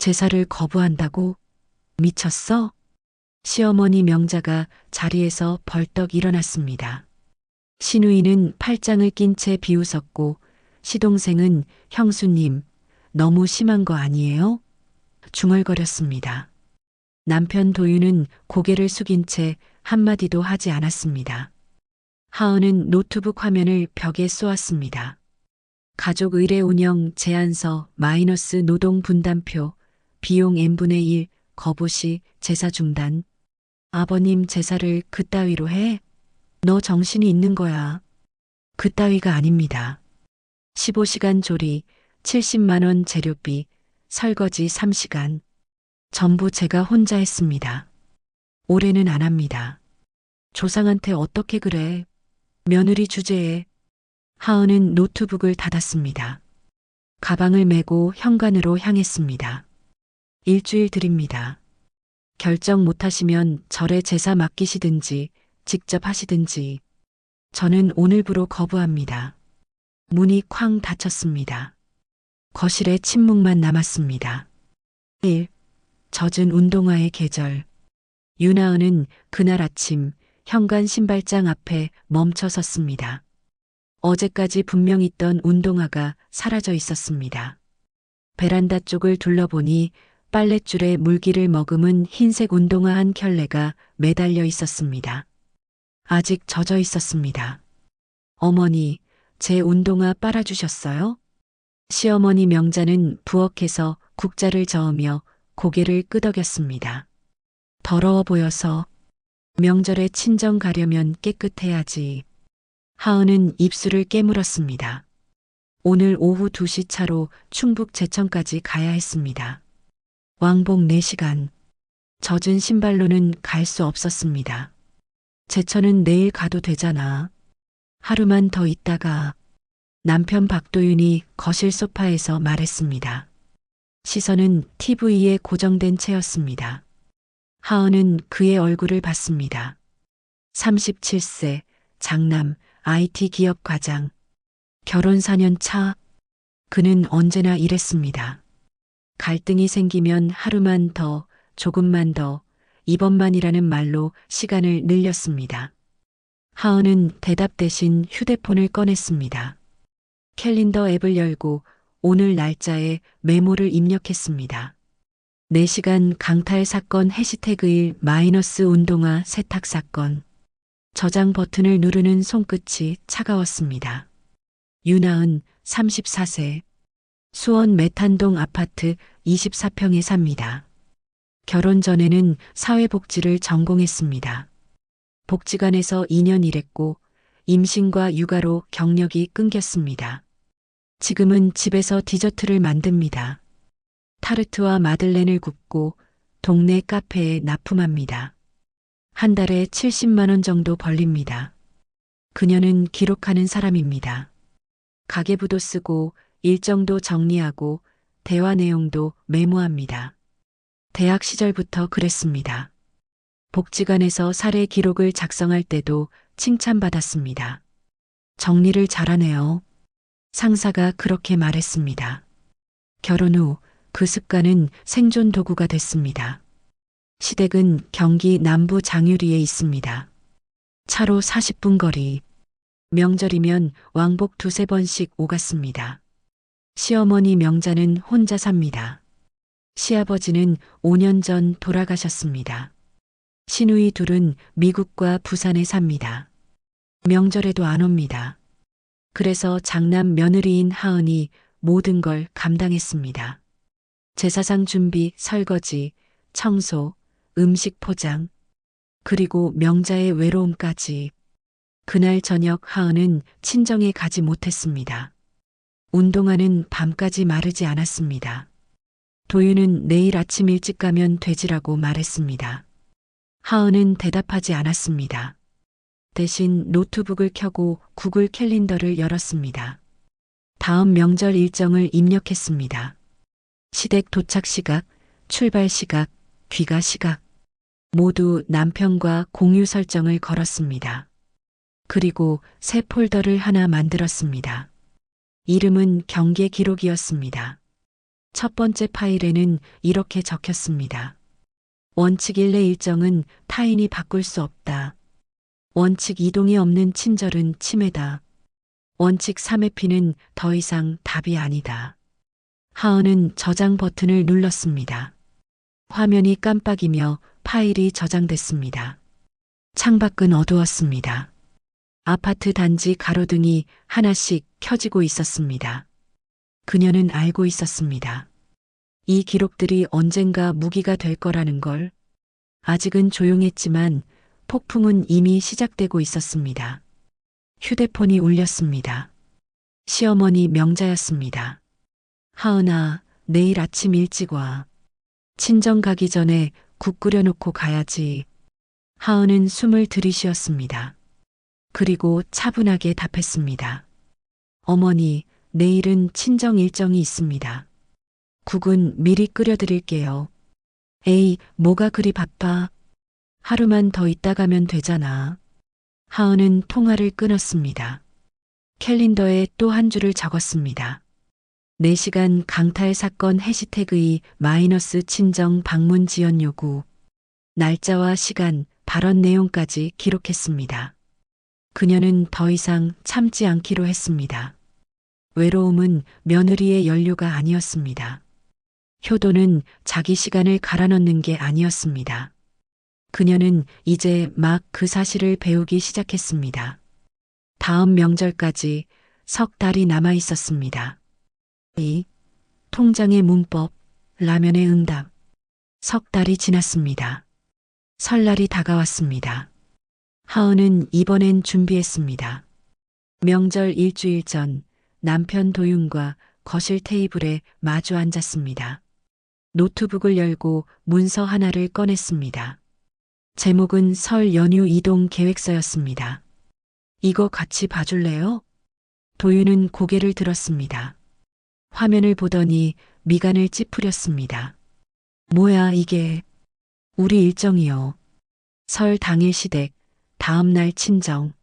제사를 거부한다고? 미쳤어? 시어머니 명자가 자리에서 벌떡 일어났습니다. 시누이는 팔짱을 낀 채 비웃었고 시동생은 형수님, 너무 심한 거 아니에요? 중얼거렸습니다. 남편 도윤은 고개를 숙인 채 한마디도 하지 않았습니다. 하은은 노트북 화면을 벽에 쏘았습니다. 가족 의뢰 운영 제안서 마이너스 노동 분담표 비용 n분의 1 거부시 제사 중단. 아버님 제사를 그따위로 해? 너 정신이 있는 거야. 그따위가 아닙니다. 15시간 조리, 70만 원 재료비, 설거지 3시간. 전부 제가 혼자 했습니다. 올해는 안 합니다. 조상한테 어떻게 그래? 며느리 주제에. 하은은 노트북을 닫았습니다. 가방을 메고 현관으로 향했습니다. 일주일 드립니다. 결정 못하시면 절에 제사 맡기시든지 직접 하시든지. 저는 오늘부로 거부합니다. 문이 쾅 닫혔습니다. 거실에 침묵만 남았습니다. 1. 젖은 운동화의 계절. 윤하은은 그날 아침 현관 신발장 앞에 멈춰 섰습니다. 어제까지 분명 있던 운동화가 사라져 있었습니다. 베란다 쪽을 둘러보니 빨랫줄에 물기를 머금은 흰색 운동화 한 켤레가 매달려 있었습니다. 아직 젖어 있었습니다. 어머니, 제 운동화 빨아주셨어요? 시어머니 명자는 부엌에서 국자를 저으며 고개를 끄덕였습니다. 더러워 보여서. 명절에 친정 가려면 깨끗해야지. 하은은 입술을 깨물었습니다. 오늘 오후 2시 차로 충북 제천까지 가야 했습니다. 왕복 4시간. 젖은 신발로는 갈 수 없었습니다. 제천은 내일 가도 되잖아. 하루만 더 있다가. 남편 박도윤이 거실 소파에서 말했습니다. 시선은 TV에 고정된 채였습니다. 하은은 그의 얼굴을 봤습니다. 37세, 장남, IT 기업 과장. 결혼 4년 차. 그는 언제나 이랬습니다. 갈등이 생기면 하루만 더, 조금만 더, 이번만이라는 말로 시간을 늘렸습니다. 하은은 대답 대신 휴대폰을 꺼냈습니다. 캘린더 앱을 열고 오늘 날짜에 메모를 입력했습니다. 4시간 강탈 사건 해시태그일 마이너스 운동화 세탁 사건. 저장 버튼을 누르는 손끝이 차가웠습니다. 윤하은 34세. 수원 메탄동 아파트 24평에 삽니다. 결혼 전에는 사회복지를 전공했습니다. 복지관에서 2년 일했고 임신과 육아로 경력이 끊겼습니다. 지금은 집에서 디저트를 만듭니다. 타르트와 마들렌을 굽고 동네 카페에 납품합니다. 한 달에 70만 원 정도 벌립니다. 그녀는 기록하는 사람입니다. 가계부도 쓰고 일정도 정리하고 대화 내용도 메모합니다. 대학 시절부터 그랬습니다. 복지관에서 사례 기록을 작성할 때도 칭찬받았습니다. 정리를 잘하네요. 상사가 그렇게 말했습니다. 결혼 후 그 습관은 생존 도구가 됐습니다. 시댁은 경기 남부 장유리에 있습니다. 차로 40분 거리. 명절이면 왕복 2~3번씩 오갔습니다. 시어머니 명자는 혼자 삽니다. 시아버지는 5년 전 돌아가셨습니다. 시누이 둘은 미국과 부산에 삽니다. 명절에도 안 옵니다. 그래서 장남 며느리인 하은이 모든 걸 감당했습니다. 제사상 준비, 설거지, 청소, 음식 포장, 그리고 명자의 외로움까지. 그날 저녁 하은은 친정에 가지 못했습니다. 운동화는 밤까지 마르지 않았습니다. 도윤은 내일 아침 일찍 가면 되지라고 말했습니다. 하은은 대답하지 않았습니다. 대신 노트북을 켜고 구글 캘린더를 열었습니다. 다음 명절 일정을 입력했습니다. 시댁 도착 시각, 출발 시각, 귀가 시각. 모두 남편과 공유 설정을 걸었습니다. 그리고 새 폴더를 하나 만들었습니다. 이름은 경계 기록이었습니다. 첫 번째 파일에는 이렇게 적혔습니다. 원칙 1 내 일정은 타인이 바꿀 수 없다. 원칙 2동이 없는 친절은 침해다. 원칙 3의 P는 더 이상 답이 아니다. 하은은 저장 버튼을 눌렀습니다. 화면이 깜빡이며 파일이 저장됐습니다. 창밖은 어두웠습니다. 아파트 단지 가로등이 하나씩 켜지고 있었습니다. 그녀는 알고 있었습니다. 이 기록들이 언젠가 무기가 될 거라는 걸. 아직은 조용했지만 폭풍은 이미 시작되고 있었습니다. 휴대폰이 울렸습니다. 시어머니 명자였습니다. 하은아, 내일 아침 일찍 와. 친정 가기 전에 국 끓여놓고 가야지. 하은은 숨을 들이쉬었습니다. 그리고 차분하게 답했습니다. 어머니, 내일은 친정 일정이 있습니다. 국은 미리 끓여드릴게요. 에이, 뭐가 그리 바빠. 하루만 더 있다 가면 되잖아. 하은은 통화를 끊었습니다. 캘린더에 또 한 줄을 적었습니다. 4시간 강탈 사건 해시태그이 마이너스 친정 방문 지연 요구. 날짜와 시간, 발언 내용까지 기록했습니다. 그녀는 더 이상 참지 않기로 했습니다. 외로움은 며느리의 연료가 아니었습니다. 효도는 자기 시간을 갈아넣는 게 아니었습니다. 그녀는 이제 막 그 사실을 배우기 시작했습니다. 다음 명절까지 석 달이 남아 있었습니다. 이 통장의 문법, 라면의 응답. 석 달이 지났습니다. 설날이 다가왔습니다. 하은은 이번엔 준비했습니다. 명절 일주일 전 남편 도윤과 거실 테이블에 마주 앉았습니다. 노트북을 열고 문서 하나를 꺼냈습니다. 제목은 설 연휴 이동 계획서였습니다. 이거 같이 봐줄래요? 도윤은 고개를 들었습니다. 화면을 보더니 미간을 찌푸렸습니다. 뭐야 이게? 우리 일정이요. 설 당일 시댁, 다음 날 친정.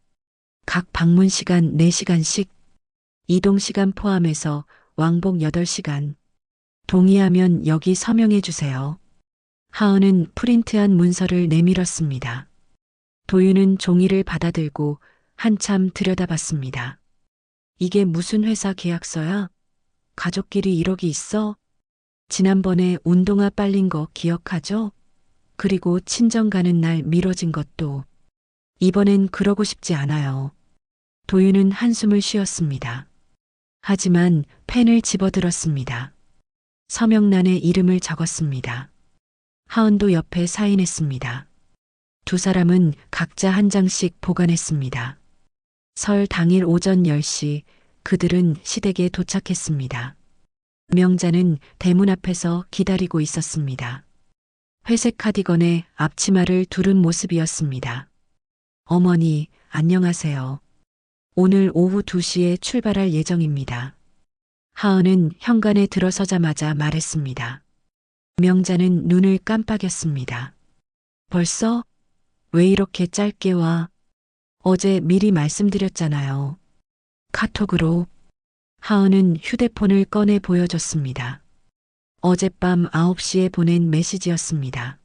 각 방문 시간 4시간씩. 이동 시간 포함해서 왕복 8시간. 동의하면 여기 서명해 주세요. 하은은 프린트한 문서를 내밀었습니다. 도윤은 종이를 받아들고 한참 들여다봤습니다. 이게 무슨 회사 계약서야? 가족끼리 이러기 있어? 지난번에 운동화 빨린 거 기억하죠? 그리고 친정 가는 날 미뤄진 것도. 이번엔 그러고 싶지 않아요. 도윤은 한숨을 쉬었습니다. 하지만 펜을 집어들었습니다. 서명란에 이름을 적었습니다. 하은도 옆에 사인했습니다. 두 사람은 각자 한 장씩 보관했습니다. 설 당일 오전 10시 그들은 시댁에 도착했습니다. 명자는 대문 앞에서 기다리고 있었습니다. 회색 카디건에 앞치마를 두른 모습이었습니다. 어머니, 안녕하세요. 오늘 오후 2시에 출발할 예정입니다. 하은은 현관에 들어서자마자 말했습니다. 명자는 눈을 깜빡였습니다. 벌써? 왜 이렇게 짧게 와? 어제 미리 말씀드렸잖아요. 카톡으로. 하은은 휴대폰을 꺼내 보여줬습니다. 어젯밤 9시에 보낸 메시지였습니다.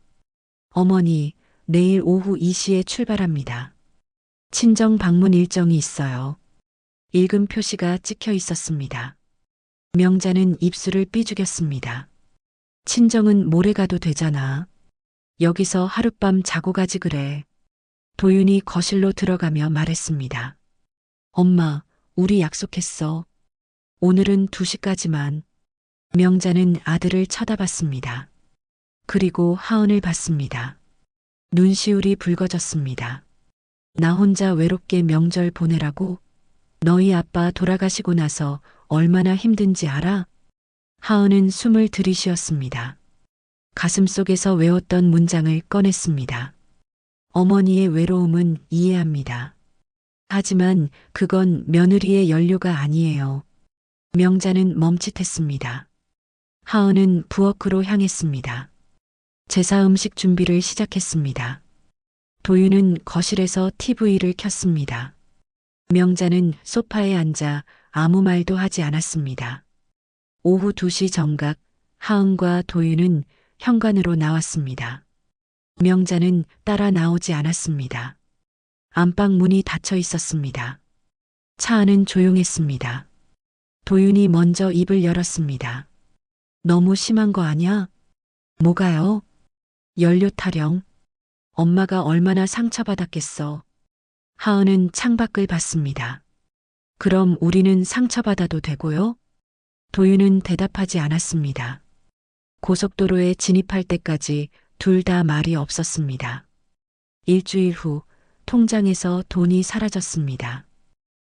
어머니, 내일 오후 2시에 출발합니다. 친정 방문 일정이 있어요. 읽음 표시가 찍혀 있었습니다. 명자는 입술을 삐죽였습니다. 친정은 모레 가도 되잖아. 여기서 하룻밤 자고 가지 그래. 도윤이 거실로 들어가며 말했습니다. 엄마, 우리 약속했어. 오늘은 2시까지만. 명자는 아들을 쳐다봤습니다. 그리고 하은을 봤습니다. 눈시울이 붉어졌습니다. 나 혼자 외롭게 명절 보내라고? 너희 아빠 돌아가시고 나서 얼마나 힘든지 알아? 하은은 숨을 들이쉬었습니다. 가슴속에서 외웠던 문장을 꺼냈습니다. 어머니의 외로움은 이해합니다. 하지만 그건 며느리의 연료가 아니에요. 명자는 멈칫했습니다. 하은은 부엌으로 향했습니다. 제사 음식 준비를 시작했습니다. 도윤은 거실에서 TV를 켰습니다. 명자는 소파에 앉아 아무 말도 하지 않았습니다. 오후 2시 정각 하은과 도윤은 현관으로 나왔습니다. 명자는 따라 나오지 않았습니다. 안방 문이 닫혀 있었습니다. 차 안은 조용했습니다. 도윤이 먼저 입을 열었습니다. 너무 심한 거 아냐? 뭐가요? 연료 타령. 엄마가 얼마나 상처받았겠어. 하은은 창밖을 봤습니다. 그럼 우리는 상처받아도 되고요? 도윤은 대답하지 않았습니다. 고속도로에 진입할 때까지 둘 다 말이 없었습니다. 일주일 후 통장에서 돈이 사라졌습니다.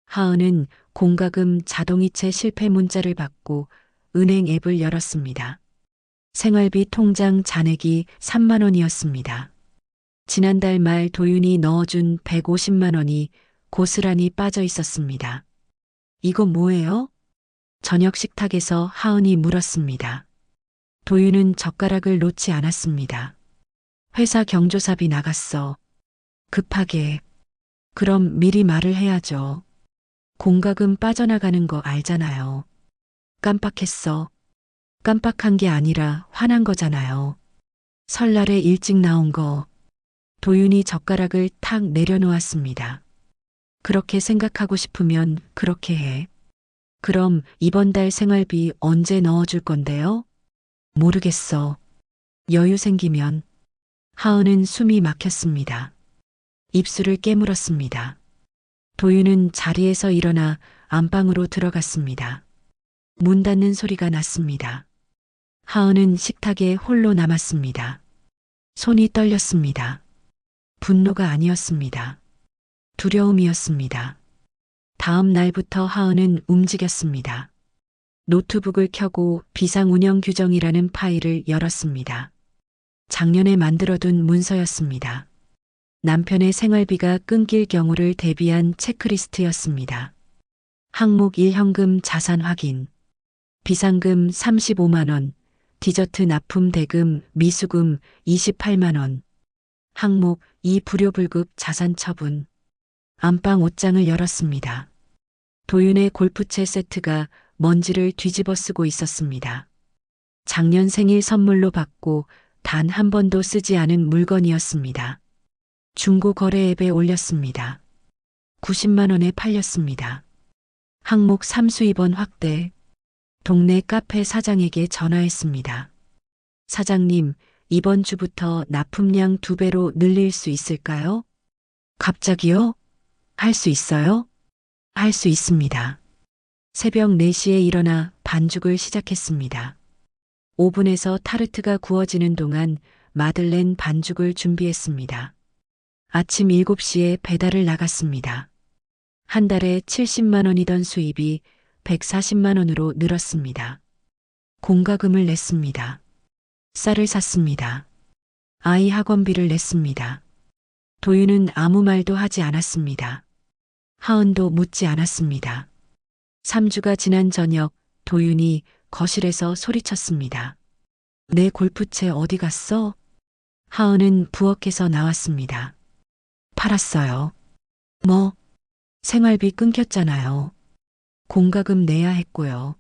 하은은 공과금 자동이체 실패 문자를 받고 은행 앱을 열었습니다. 생활비 통장 잔액이 3만 원이었습니다. 지난달 말 도윤이 넣어준 150만 원이 고스란히 빠져 있었습니다. 이거 뭐예요? 저녁 식탁에서 하은이 물었습니다. 도윤은 젓가락을 놓지 않았습니다. 회사 경조사비 나갔어. 급하게. 그럼 미리 말을 해야죠. 공과금 빠져나가는 거 알잖아요. 깜빡했어. 깜빡한 게 아니라 화난 거잖아요. 설날에 일찍 나온 거. 도윤이 젓가락을 탁 내려놓았습니다. 그렇게 생각하고 싶으면 그렇게 해. 그럼 이번 달 생활비 언제 넣어줄 건데요? 모르겠어. 여유 생기면. 하은은 숨이 막혔습니다. 입술을 깨물었습니다. 도윤은 자리에서 일어나 안방으로 들어갔습니다. 문 닫는 소리가 났습니다. 하은은 식탁에 홀로 남았습니다. 손이 떨렸습니다. 분노가 아니었습니다. 두려움이었습니다. 다음 날부터 하은은 움직였습니다. 노트북을 켜고 비상운영 규정이라는 파일을 열었습니다. 작년에 만들어둔 문서였습니다. 남편의 생활비가 끊길 경우를 대비한 체크리스트였습니다. 항목 1 현금 자산 확인. 비상금 35만 원, 디저트 납품 대금 미수금 28만 원. 항목 2 불효불급 자산 처분. 안방 옷장을 열었습니다. 도윤의 골프채 세트가 먼지를 뒤집어 쓰고 있었습니다. 작년 생일 선물로 받고 단 한 번도 쓰지 않은 물건이었습니다. 중고 거래 앱에 올렸습니다. 90만 원에 팔렸습니다. 항목 3수입원 확대. 동네 카페 사장에게 전화했습니다. 사장님, 이번 주부터 납품량 2배로 늘릴 수 있을까요? 갑자기요? 할 수 있어요? 할 수 있습니다. 새벽 4시에 일어나 반죽을 시작했습니다. 오븐에서 타르트가 구워지는 동안 마들렌 반죽을 준비했습니다. 아침 7시에 배달을 나갔습니다. 한 달에 70만 원이던 수입이 140만 원으로 늘었습니다. 공과금을 냈습니다. 쌀을 샀습니다. 아이 학원비를 냈습니다. 도윤은 아무 말도 하지 않았습니다. 하은도 묻지 않았습니다. 3주가 지난 저녁 도윤이 거실에서 소리쳤습니다. 내 골프채 어디 갔어? 하은은 부엌에서 나왔습니다. 팔았어요. 뭐? 생활비 끊겼잖아요. 공과금 내야 했고요.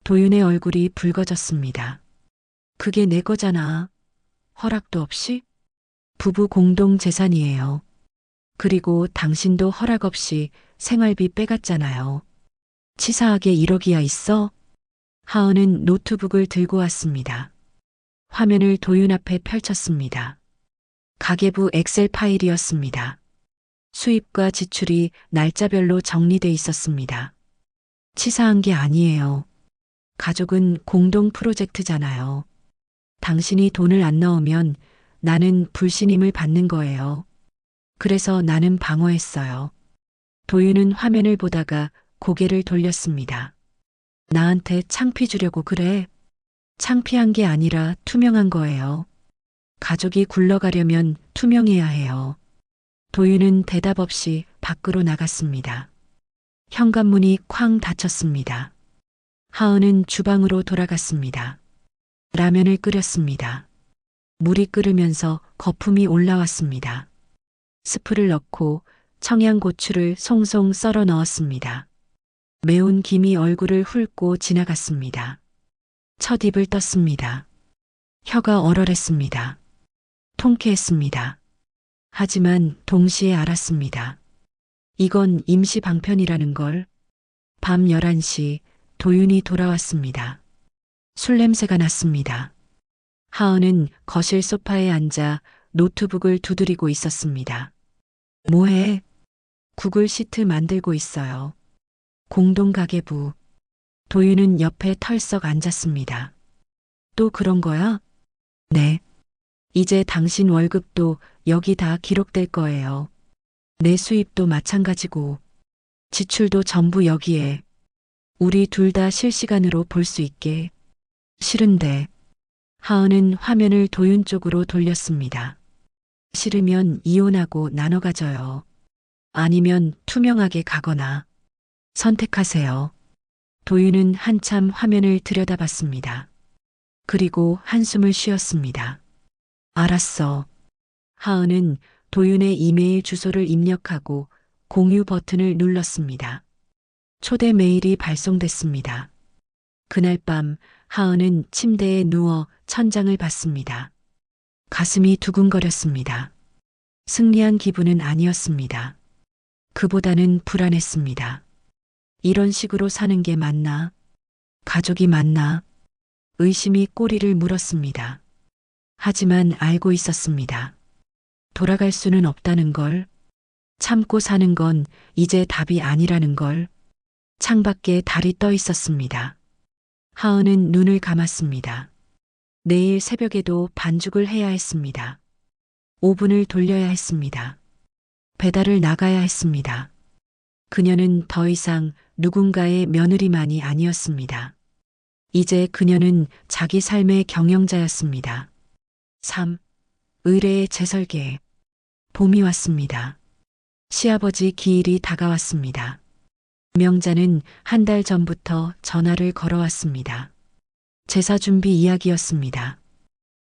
도윤의 얼굴이 붉어졌습니다. 그게 내 거잖아. 허락도 없이? 부부 공동 재산이에요. 그리고 당신도 허락 없이 생활비 빼갔잖아요. 치사하게 1억이야 있어? 하은은 노트북을 들고 왔습니다. 화면을 도윤 앞에 펼쳤습니다. 가계부 엑셀 파일이었습니다. 수입과 지출이 날짜별로 정리돼 있었습니다. 치사한 게 아니에요. 가족은 공동 프로젝트잖아요. 당신이 돈을 안 넣으면 나는 불신임을 받는 거예요. 그래서 나는 방어했어요. 도윤은 화면을 보다가 고개를 돌렸습니다. 나한테 창피 주려고 그래? 창피한 게 아니라 투명한 거예요. 가족이 굴러가려면 투명해야 해요. 도윤은 대답 없이 밖으로 나갔습니다. 현관문이 쾅 닫혔습니다. 하은은 주방으로 돌아갔습니다. 라면을 끓였습니다. 물이 끓으면서 거품이 올라왔습니다. 스프를 넣고 청양고추를 송송 썰어 넣었습니다. 매운 김이 얼굴을 훑고 지나갔습니다. 첫 입을 떴습니다. 혀가 얼얼했습니다. 통쾌했습니다. 하지만 동시에 알았습니다. 이건 임시 방편이라는 걸. 밤 11시 도윤이 돌아왔습니다. 술 냄새가 났습니다. 하은은 거실 소파에 앉아 노트북을 두드리고 있었습니다. 뭐해? 구글 시트 만들고 있어요. 공동 가계부. 도윤은 옆에 털썩 앉았습니다. 또 그런 거야? 네. 이제 당신 월급도 여기 다 기록될 거예요. 내 수입도 마찬가지고, 지출도 전부 여기에. 우리 둘 다 실시간으로 볼 수 있게. 싫은데. 하은은 화면을 도윤 쪽으로 돌렸습니다. 싫으면 이혼하고 나눠 가져요. 아니면 투명하게 가거나. 선택하세요. 도윤은 한참 화면을 들여다봤습니다. 그리고 한숨을 쉬었습니다. 알았어. 하은은 도윤의 이메일 주소를 입력하고 공유 버튼을 눌렀습니다. 초대 메일이 발송됐습니다. 그날 밤 하은은 침대에 누워 천장을 봤습니다. 가슴이 두근거렸습니다. 승리한 기분은 아니었습니다. 그보다는 불안했습니다. 이런 식으로 사는 게 맞나? 가족이 맞나? 의심이 꼬리를 물었습니다. 하지만 알고 있었습니다. 돌아갈 수는 없다는 걸. 참고 사는 건 이제 답이 아니라는 걸. 창밖에 달이 떠 있었습니다. 하은은 눈을 감았습니다. 내일 새벽에도 반죽을 해야 했습니다. 오븐을 돌려야 했습니다. 배달을 나가야 했습니다. 그녀는 더 이상 누군가의 며느리만이 아니었습니다. 이제 그녀는 자기 삶의 경영자였습니다. 3. 의뢰의 재설계. 봄이 왔습니다. 시아버지 기일이 다가왔습니다. 명자는 한 달 전부터 전화를 걸어왔습니다. 제사 준비 이야기였습니다.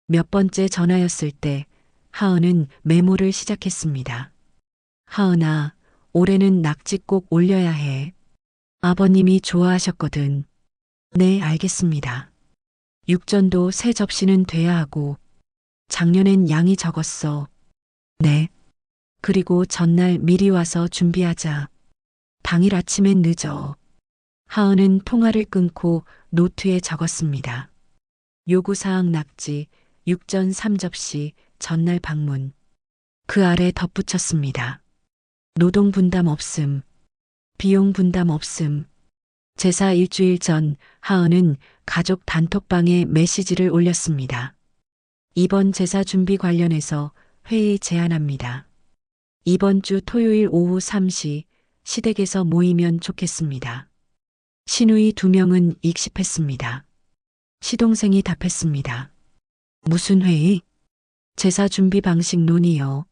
몇 번째 전화였을 때 하은은 메모를 시작했습니다. 하은아, 올해는 낙지 꼭 올려야 해. 아버님이 좋아하셨거든. 네, 알겠습니다. 육전도 3접시는 돼야 하고, 작년엔 양이 적었어. 네. 그리고 전날 미리 와서 준비하자. 당일 아침엔 늦어. 하은은 통화를 끊고 노트에 적었습니다. 요구사항 낙지, 육전 3접시, 전날 방문. 그 아래 덧붙였습니다. 노동 분담 없음. 비용 분담 없음. 제사 일주일 전 하은은 가족 단톡방에 메시지를 올렸습니다. 이번 제사 준비 관련해서 회의 제안합니다. 이번 주 토요일 오후 3시 시댁에서 모이면 좋겠습니다. 시누이 2명은 익십했습니다. 시동생이 답했습니다. 무슨 회의? 제사 준비 방식 논의요.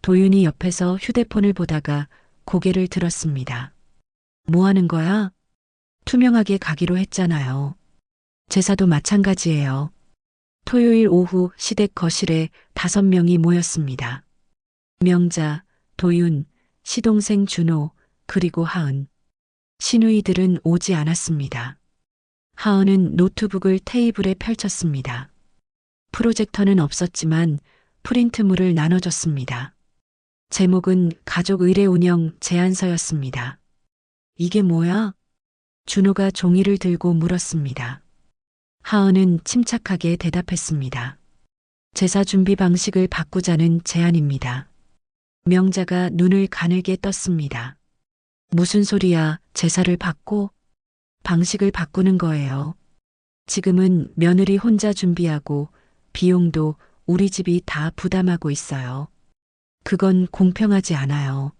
도윤이 옆에서 휴대폰을 보다가 고개를 들었습니다. 뭐 하는 거야? 투명하게 가기로 했잖아요. 제사도 마찬가지예요. 토요일 오후 시댁 거실에 5명이 모였습니다. 명자, 도윤, 시동생 준호, 그리고 하은. 시누이들은 오지 않았습니다. 하은은 노트북을 테이블에 펼쳤습니다. 프로젝터는 없었지만 프린트물을 나눠줬습니다. 제목은 가족 의례 운영 제안서였습니다. 이게 뭐야? 준호가 종이를 들고 물었습니다. 하은은 침착하게 대답했습니다. 제사 준비 방식을 바꾸자는 제안입니다. 명자가 눈을 가늘게 떴습니다. 무슨 소리야, 제사를 바꿔? 방식을 바꾸는 거예요. 지금은 며느리 혼자 준비하고 비용도 우리 집이 다 부담하고 있어요. 그건 공평하지 않아요.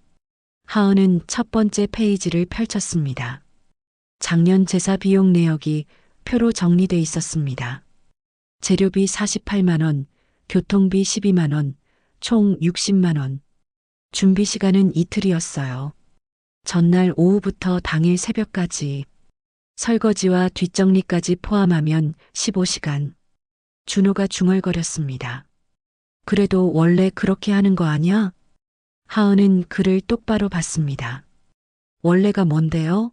하은은 첫 번째 페이지를 펼쳤습니다. 작년 제사 비용 내역이 표로 정리돼 있었습니다. 재료비 48만 원, 교통비 12만 원, 총 60만 원. 준비 시간은 이틀이었어요. 전날 오후부터 당일 새벽까지. 설거지와 뒷정리까지 포함하면 15시간. 준호가 중얼거렸습니다. 그래도 원래 그렇게 하는 거 아니야? 하은은 그를 똑바로 봤습니다. 원래가 뭔데요?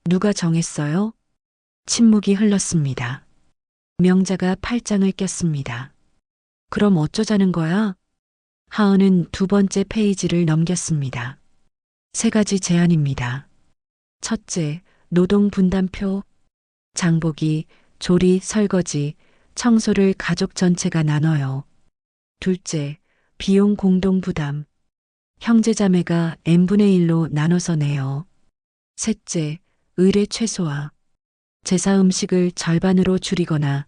누가 정했어요? 침묵이 흘렀습니다. 명자가 팔짱을 꼈습니다. 그럼 어쩌자는 거야? 하은은 두 번째 페이지를 넘겼습니다. 세 가지 제안입니다. 첫째, 노동 분담표. 장보기, 조리, 설거지, 청소를 가족 전체가 나눠요. 둘째, 비용 공동 부담. 형제자매가 n분의 1로 나눠서 내요. 셋째, 의뢰 최소화. 제사 음식을 절반으로 줄이거나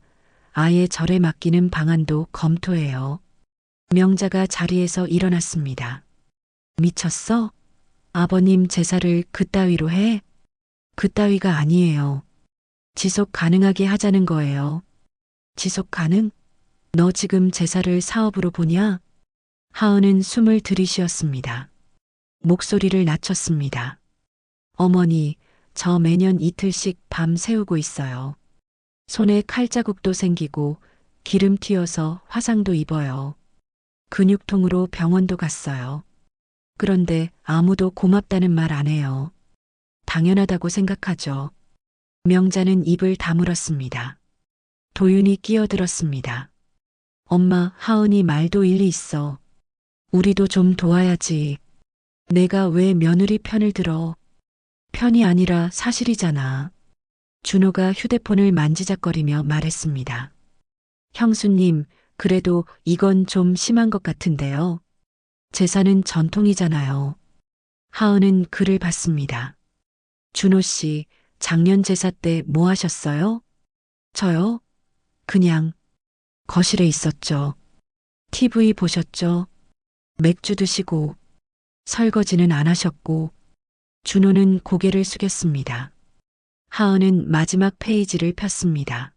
아예 절에 맡기는 방안도 검토해요. 명자가 자리에서 일어났습니다. 미쳤어? 아버님 제사를 그따위로 해? 그따위가 아니에요. 지속 가능하게 하자는 거예요. 지속 가능? 너 지금 제사를 사업으로 보냐? 하은은 숨을 들이쉬었습니다. 목소리를 낮췄습니다. 어머니, 저 매년 이틀씩 밤 새우고 있어요. 손에 칼자국도 생기고 기름 튀어서 화상도 입어요. 근육통으로 병원도 갔어요. 그런데 아무도 고맙다는 말 안 해요. 당연하다고 생각하죠. 명자는 입을 다물었습니다. 도윤이 끼어들었습니다. 엄마, 하은이 말도 일리 있어. 우리도 좀 도와야지. 내가 왜 며느리 편을 들어? 편이 아니라 사실이잖아. 준호가 휴대폰을 만지작거리며 말했습니다. 형수님, 그래도 이건 좀 심한 것 같은데요. 제사는 전통이잖아요. 하은은 글을 봤습니다. 준호 씨, 작년 제사 때 뭐 하셨어요? 저요? 그냥 거실에 있었죠. TV 보셨죠? 맥주 드시고 설거지는 안 하셨고. 준호는 고개를 숙였습니다. 하은은 마지막 페이지를 폈습니다.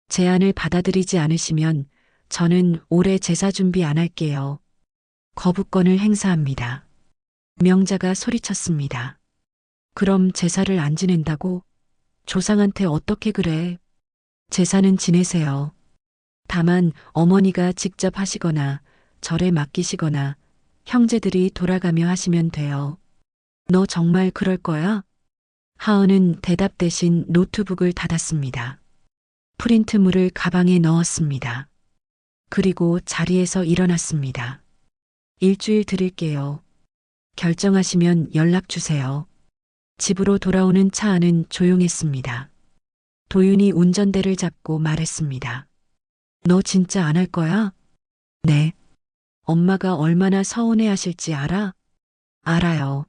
제안을 받아들이지 않으시면 저는 올해 제사 준비 안 할게요. 거부권을 행사합니다. 명자가 소리쳤습니다. 그럼 제사를 안 지낸다고? 조상한테 어떻게 그래? 제사는 지내세요. 다만 어머니가 직접 하시거나 절에 맡기시거나 형제들이 돌아가며 하시면 돼요. 너 정말 그럴 거야? 하은은 대답 대신 노트북을 닫았습니다. 프린트물을 가방에 넣었습니다. 그리고 자리에서 일어났습니다. 일주일 드릴게요. 결정하시면 연락 주세요. 집으로 돌아오는 차 안은 조용했습니다. 도윤이 운전대를 잡고 말했습니다. 너 진짜 안 할 거야? 네. 엄마가 얼마나 서운해 하실지 알아? 알아요.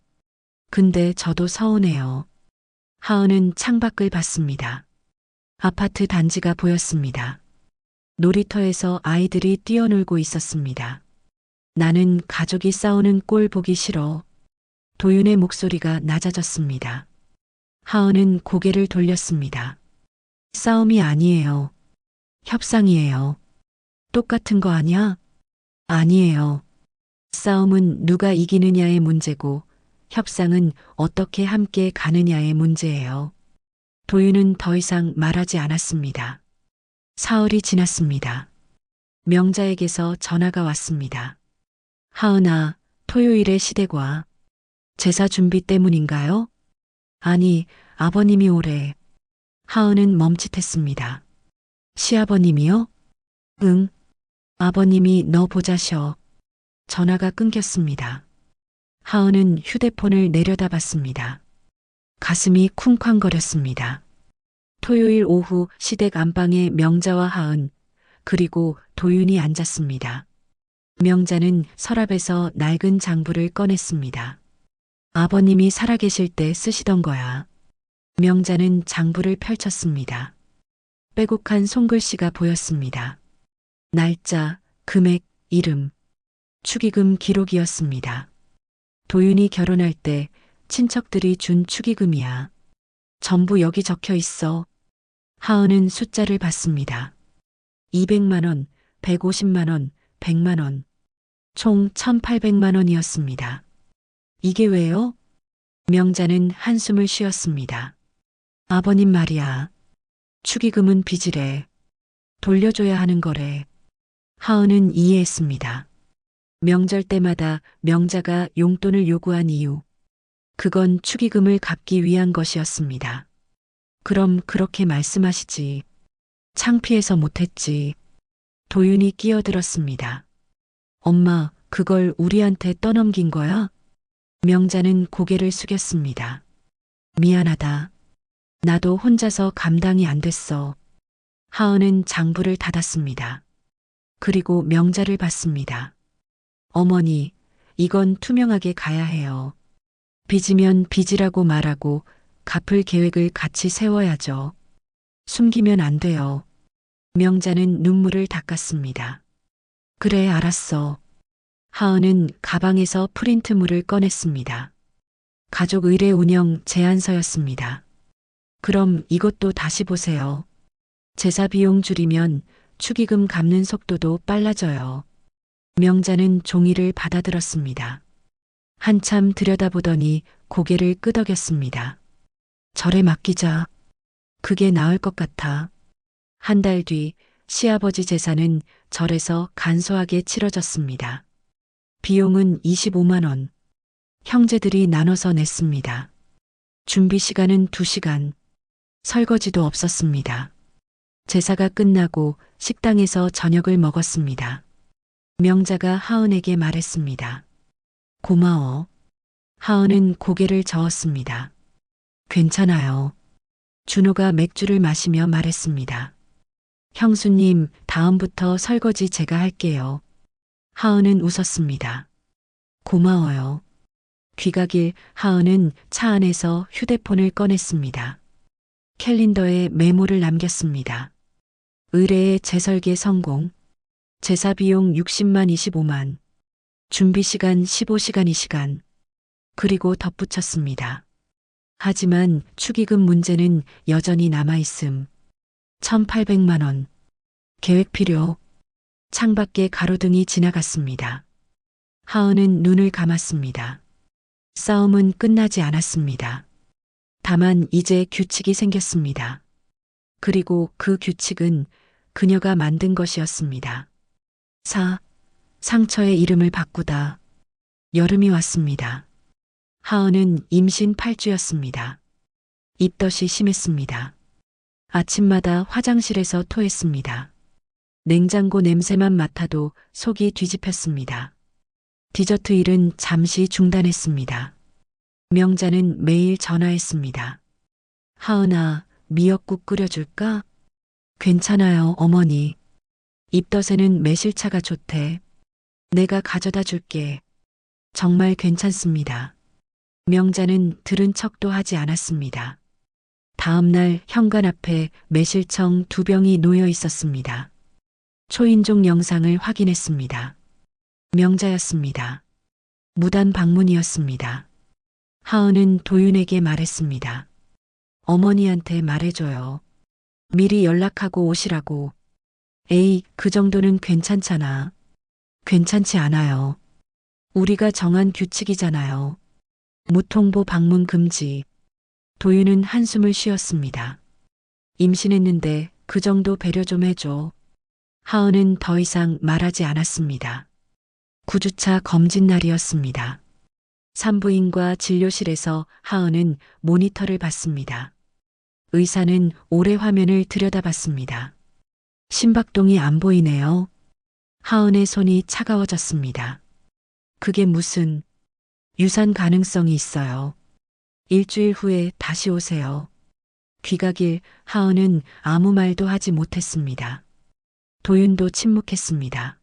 근데 저도 서운해요. 하은은 창밖을 봤습니다. 아파트 단지가 보였습니다. 놀이터에서 아이들이 뛰어놀고 있었습니다. 나는 가족이 싸우는 꼴 보기 싫어. 도윤의 목소리가 낮아졌습니다. 하은은 고개를 돌렸습니다. 싸움이 아니에요. 협상이에요. 똑같은 거 아니야? 아니에요. 싸움은 누가 이기느냐의 문제고 협상은 어떻게 함께 가느냐의 문제예요. 도윤은 더 이상 말하지 않았습니다. 사흘이 지났습니다. 명자에게서 전화가 왔습니다. 하은아, 토요일에 시댁 와. 제사 준비 때문인가요? 아니, 아버님이 오래. 하은은 멈칫했습니다. 시아버님이요? 응. 아버님이 너 보자셔. 전화가 끊겼습니다. 하은은 휴대폰을 내려다봤습니다. 가슴이 쿵쾅거렸습니다. 토요일 오후 시댁 안방에 명자와 하은, 그리고 도윤이 앉았습니다. 명자는 서랍에서 낡은 장부를 꺼냈습니다. 아버님이 살아계실 때 쓰시던 거야. 명자는 장부를 펼쳤습니다. 빼곡한 손글씨가 보였습니다. 날짜, 금액, 이름, 축의금 기록이었습니다. 도윤이 결혼할 때 친척들이 준 축의금이야. 전부 여기 적혀 있어. 하은은 숫자를 봤습니다. 200만 원, 150만 원, 100만 원. 총 1,800만 원이었습니다. 이게 왜요? 명자는 한숨을 쉬었습니다. 아버님 말이야. 축의금은 빚이래. 돌려줘야 하는 거래. 하은은 이해했습니다. 명절 때마다 명자가 용돈을 요구한 이유. 그건 축의금을 갚기 위한 것이었습니다. 그럼 그렇게 말씀하시지. 창피해서 못했지. 도윤이 끼어들었습니다. 엄마, 그걸 우리한테 떠넘긴 거야? 명자는 고개를 숙였습니다. 미안하다. 나도 혼자서 감당이 안 됐어. 하은은 장부를 닫았습니다. 그리고 명자를 봤습니다. 어머니, 이건 투명하게 가야 해요. 빚이면 빚이라고 말하고 갚을 계획을 같이 세워야죠. 숨기면 안 돼요. 명자는 눈물을 닦았습니다. 그래, 알았어. 하은은 가방에서 프린트물을 꺼냈습니다. 가족 의뢰 운영 제안서였습니다. 그럼 이것도 다시 보세요. 제사 비용 줄이면 축의금 갚는 속도도 빨라져요. 명자는 종이를 받아들었습니다. 한참 들여다보더니 고개를 끄덕였습니다. 절에 맡기자. 그게 나을 것 같아. 한 달 뒤 시아버지 제사는 절에서 간소하게 치러졌습니다. 비용은 25만 원. 형제들이 나눠서 냈습니다. 준비 시간은 2시간. 설거지도 없었습니다. 제사가 끝나고 식당에서 저녁을 먹었습니다. 명자가 하은에게 말했습니다. 고마워. 하은은 고개를 저었습니다. 괜찮아요. 준호가 맥주를 마시며 말했습니다. 형수님, 다음부터 설거지 제가 할게요. 하은은 웃었습니다. 고마워요. 귀가길 하은은 차 안에서 휴대폰을 꺼냈습니다. 캘린더에 메모를 남겼습니다. 의뢰의 재설계 성공. 제사 비용 60만 25만. 준비 시간 15시간 2시간. 그리고 덧붙였습니다. 하지만 축의금 문제는 여전히 남아있음. 1,800만 원. 계획 필요. 창밖에 가로등이 지나갔습니다. 하은은 눈을 감았습니다. 싸움은 끝나지 않았습니다. 다만 이제 규칙이 생겼습니다. 그리고 그 규칙은 그녀가 만든 것이었습니다. 상처의 이름을 바꾸다. 여름이 왔습니다. 하은은 임신 8주였습니다. 입덧이 심했습니다. 아침마다 화장실에서 토했습니다. 냉장고 냄새만 맡아도 속이 뒤집혔습니다. 디저트 일은 잠시 중단했습니다. 명자는 매일 전화했습니다. 하은아, 미역국 끓여줄까? 괜찮아요, 어머니. 입덧에는 매실차가 좋대. 내가 가져다 줄게. 정말 괜찮습니다. 명자는 들은 척도 하지 않았습니다. 다음 날 현관 앞에 매실청 2병이 놓여 있었습니다. 초인종 영상을 확인했습니다. 명자였습니다. 무단 방문이었습니다. 하은은 도윤에게 말했습니다. 어머니한테 말해줘요. 미리 연락하고 오시라고. 에이, 그 정도는 괜찮잖아. 괜찮지 않아요. 우리가 정한 규칙이잖아요. 무통보 방문 금지. 도윤은 한숨을 쉬었습니다. 임신했는데 그 정도 배려 좀 해줘. 하은은 더 이상 말하지 않았습니다. 9주차 검진 날이었습니다. 산부인과 진료실에서 하은은 모니터를 봤습니다. 의사는 오래 화면을 들여다봤습니다. 심박동이 안 보이네요. 하은의 손이 차가워졌습니다. 그게 무슨 유산 가능성이 있어요. 일주일 후에 다시 오세요. 귀가길 하은은 아무 말도 하지 못했습니다. 도윤도 침묵했습니다.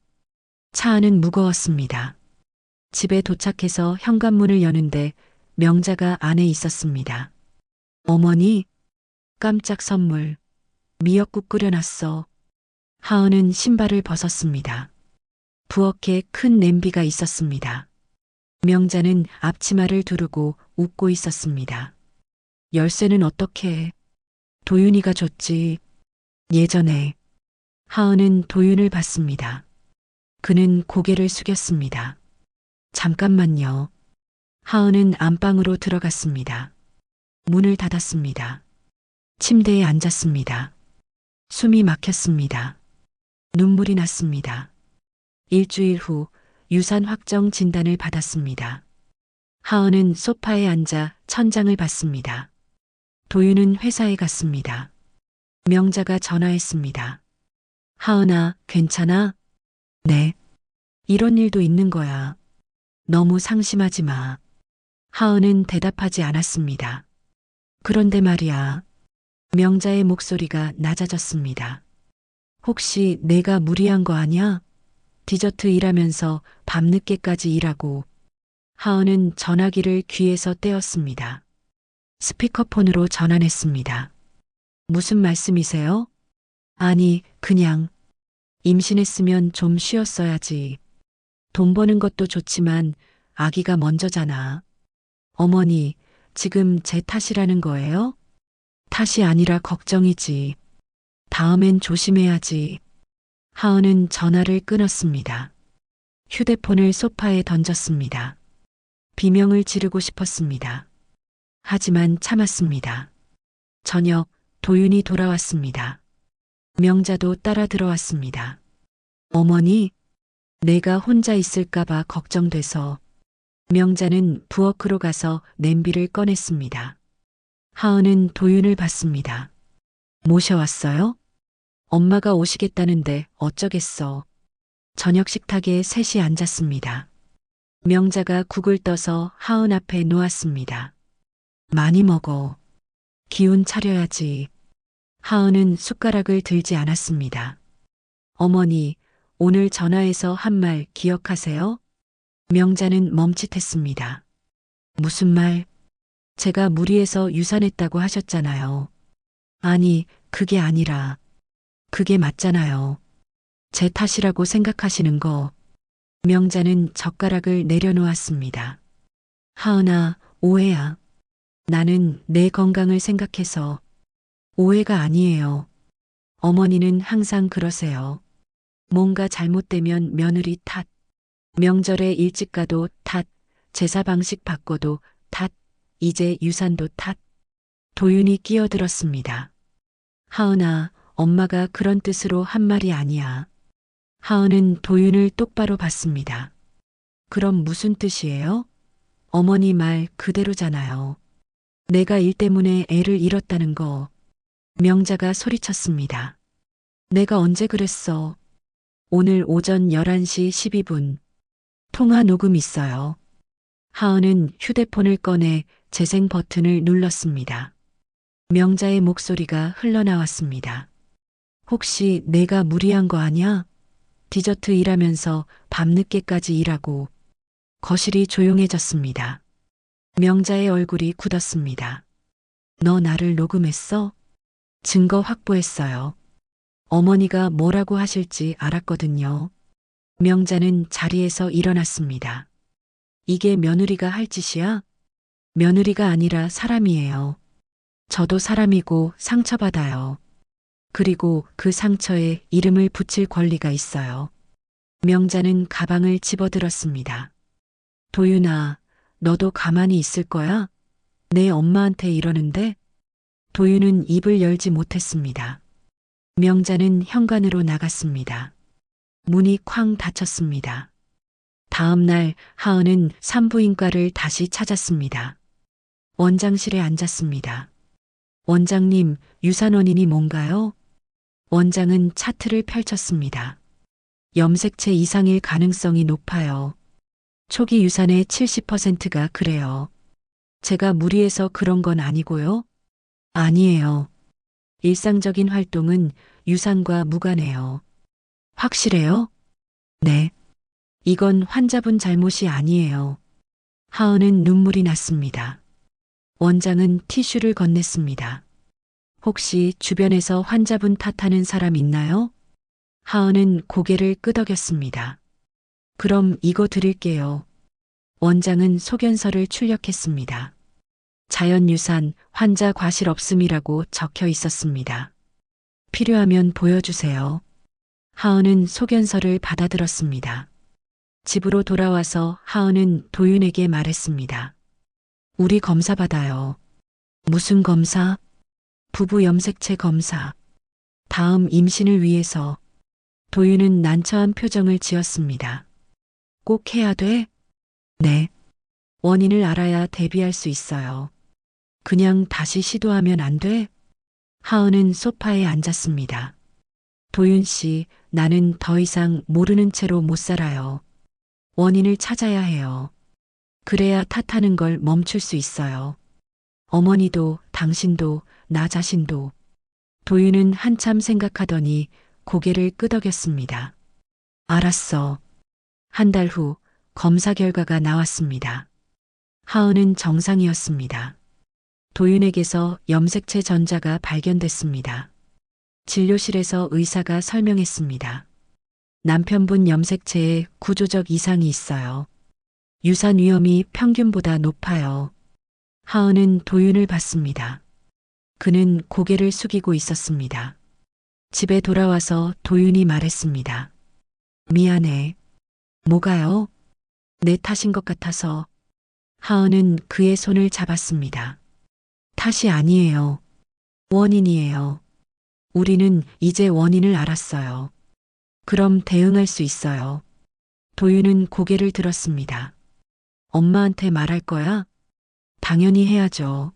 차 안은 무거웠습니다. 집에 도착해서 현관문을 여는데 명자가 안에 있었습니다. 어머니, 깜짝 선물. 미역국 끓여놨어. 하은은 신발을 벗었습니다. 부엌에 큰 냄비가 있었습니다. 명자는 앞치마를 두르고 웃고 있었습니다. 열쇠는 어떻게 해? 도윤이가 줬지. 예전에. 하은은 도윤을 봤습니다. 그는 고개를 숙였습니다. 잠깐만요. 하은은 안방으로 들어갔습니다. 문을 닫았습니다. 침대에 앉았습니다. 숨이 막혔습니다. 눈물이 났습니다. 일주일 후 유산 확정 진단을 받았습니다. 하은은 소파에 앉아 천장을 봤습니다. 도윤은 회사에 갔습니다. 명자가 전화했습니다. 하은아, 괜찮아? 네. 이런 일도 있는 거야. 너무 상심하지 마. 하은은 대답하지 않았습니다. 그런데 말이야. 명자의 목소리가 낮아졌습니다. 혹시 내가 무리한 거 아냐? 디저트 일하면서 밤늦게까지 일하고. 하은은 전화기를 귀에서 떼었습니다. 스피커폰으로 전화했습니다. 무슨 말씀이세요? 아니, 그냥 임신했으면 좀 쉬었어야지. 돈 버는 것도 좋지만 아기가 먼저잖아. 어머니, 지금 제 탓이라는 거예요? 탓이 아니라 걱정이지. 다음엔 조심해야지. 하은은 전화를 끊었습니다. 휴대폰을 소파에 던졌습니다. 비명을 지르고 싶었습니다. 하지만 참았습니다. 저녁, 도윤이 돌아왔습니다. 명자도 따라 들어왔습니다. 어머니, 내가 혼자 있을까봐 걱정돼서. 명자는 부엌으로 가서 냄비를 꺼냈습니다. 하은은 도윤을 봤습니다. 모셔왔어요? 엄마가 오시겠다는데 어쩌겠어. 저녁 식탁에 셋이 앉았습니다. 명자가 국을 떠서 하은 앞에 놓았습니다. 많이 먹어. 기운 차려야지. 하은은 숟가락을 들지 않았습니다. 어머니, 오늘 전화해서 한 말 기억하세요? 명자는 멈칫했습니다. 무슨 말? 제가 무리해서 유산했다고 하셨잖아요. 아니, 그게 아니라. 그게 맞잖아요. 제 탓이라고 생각하시는 거. 명자는 젓가락을 내려놓았습니다. 하은아, 오해야. 나는 내 건강을 생각해서. 오해가 아니에요. 어머니는 항상 그러세요. 뭔가 잘못되면 며느리 탓. 명절에 일찍 가도 탓. 제사 방식 바꿔도 탓. 이제 유산도 탓. 도윤이 끼어들었습니다. 하은아, 엄마가 그런 뜻으로 한 말이 아니야. 하은은 도윤을 똑바로 봤습니다. 그럼 무슨 뜻이에요? 어머니 말 그대로잖아요. 내가 일 때문에 애를 잃었다는 거. 명자가 소리쳤습니다. 내가 언제 그랬어? 오늘 오전 11시 12분. 통화 녹음 있어요. 하은은 휴대폰을 꺼내 재생 버튼을 눌렀습니다. 명자의 목소리가 흘러나왔습니다. 혹시 내가 무리한 거 아냐? 디저트 일하면서 밤늦게까지 일하고. 거실이 조용해졌습니다. 명자의 얼굴이 굳었습니다. 너 나를 녹음했어? 증거 확보했어요. 어머니가 뭐라고 하실지 알았거든요. 명자는 자리에서 일어났습니다. 이게 며느리가 할 짓이야? 며느리가 아니라 사람이에요. 저도 사람이고 상처받아요. 그리고 그 상처에 이름을 붙일 권리가 있어요. 명자는 가방을 집어들었습니다. 도윤아, 너도 가만히 있을 거야? 내 엄마한테 이러는데? 도윤은 입을 열지 못했습니다. 명자는 현관으로 나갔습니다. 문이 쾅 닫혔습니다. 다음 날 하은은 산부인과를 다시 찾았습니다. 원장실에 앉았습니다. 원장님, 유산 원인이 뭔가요? 원장은 차트를 펼쳤습니다. 염색체 이상일 가능성이 높아요. 초기 유산의 70%가 그래요. 제가 무리해서 그런 건 아니고요. 아니에요. 일상적인 활동은 유산과 무관해요. 확실해요? 네. 이건 환자분 잘못이 아니에요. 하은은 눈물이 났습니다. 원장은 티슈를 건넸습니다. 혹시 주변에서 환자분 탓하는 사람 있나요? 하은은 고개를 끄덕였습니다. 그럼 이거 드릴게요. 원장은 소견서를 출력했습니다. 자연유산, 환자 과실 없음이라고 적혀 있었습니다. 필요하면 보여주세요. 하은은 소견서를 받아들었습니다. 집으로 돌아와서 하은은 도윤에게 말했습니다. 우리 검사 받아요. 무슨 검사? 부부 염색체 검사. 다음 임신을 위해서. 도윤은 난처한 표정을 지었습니다. 꼭 해야 돼? 네. 원인을 알아야 대비할 수 있어요. 그냥 다시 시도하면 안 돼? 하은은 소파에 앉았습니다. 도윤 씨, 나는 더 이상 모르는 채로 못 살아요. 원인을 찾아야 해요. 그래야 탓하는 걸 멈출 수 있어요. 어머니도, 당신도, 나 자신도. 도윤은 한참 생각하더니 고개를 끄덕였습니다. 알았어. 한 달 후 검사 결과가 나왔습니다. 하은은 정상이었습니다. 도윤에게서 염색체 전자가 발견됐습니다. 진료실에서 의사가 설명했습니다. 남편분 염색체에 구조적 이상이 있어요. 유산 위험이 평균보다 높아요. 하은은 도윤을 봤습니다. 그는 고개를 숙이고 있었습니다. 집에 돌아와서 도윤이 말했습니다. 미안해. 뭐가요? 내 탓인 것 같아서. 하은은 그의 손을 잡았습니다. 탓이 아니에요. 원인이에요. 우리는 이제 원인을 알았어요. 그럼 대응할 수 있어요. 도윤은 고개를 들었습니다. 엄마한테 말할 거야? 당연히 해야죠.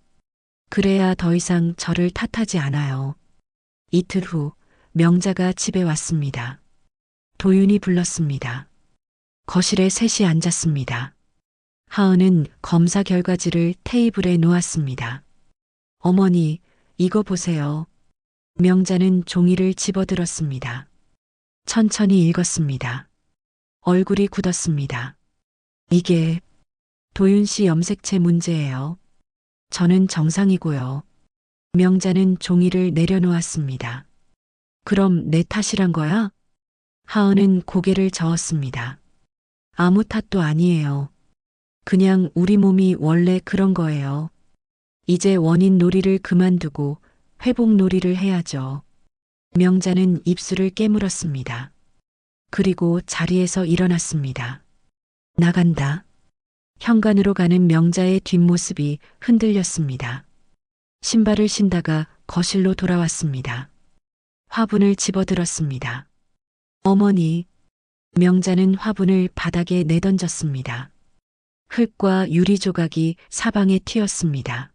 그래야 더 이상 저를 탓하지 않아요. 이틀 후 명자가 집에 왔습니다. 도윤이 불렀습니다. 거실에 셋이 앉았습니다. 하은은 검사 결과지를 테이블에 놓았습니다. 어머니, 이거 보세요. 명자는 종이를 집어들었습니다. 천천히 읽었습니다. 얼굴이 굳었습니다. 이게 도윤 씨 염색체 문제예요. 저는 정상이고요. 명자는 종이를 내려놓았습니다. 그럼 내 탓이란 거야? 하은은 고개를 저었습니다. 아무 탓도 아니에요. 그냥 우리 몸이 원래 그런 거예요. 이제 원인 놀이를 그만두고 회복 놀이를 해야죠. 명자는 입술을 깨물었습니다. 그리고 자리에서 일어났습니다. 나간다. 현관으로 가는 명자의 뒷모습이 흔들렸습니다. 신발을 신다가 거실로 돌아왔습니다. 화분을 집어들었습니다. 어머니, 명자는 화분을 바닥에 내던졌습니다. 흙과 유리 조각이 사방에 튀었습니다.